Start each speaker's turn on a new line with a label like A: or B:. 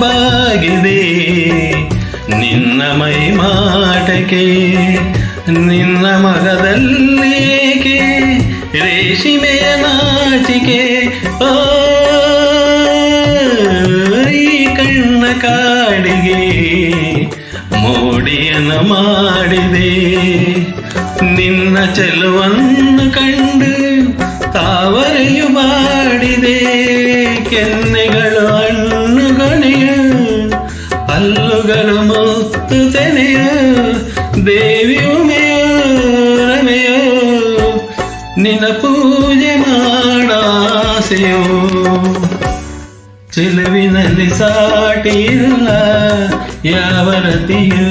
A: ಬಾಗಿದೆ ನಿನ್ನ ಮೈ ಮಾಟಕ್ಕೆ ನಿನ್ನ ಮಗದಲ್ಲೇಕೆ ರೇಷ್ಮೆಯ ನಾಚಿಕೆ ಓ ಈ ಕಣ್ಣ ಕಾಡಿಗೆ ಮೋಡಿಯನ್ನು ಮಾಡಿದೆ ನಿನ್ನ ಚೆಲುವನ್ನು ಕಂಡು ತಾವರೆಯು ಮಾಡಿದೆ ಕೆನ್ನೆಗಳು ಹಣ್ಣುಗೊನೆಯು ಹಲ್ಲುಗಳು ಮುತ್ತು ತೆನೆಯು ದೇವಿಯು ರಮೆಯೋ ನಿನ್ನ ಪೂಜೆ ಮಾಡಾಸೆಯೋ ಚೆಲುವಿನಲ್ಲಿ ಸಾಟಿ ಇಲ್ಲ ಯಾವ ರತಿಯು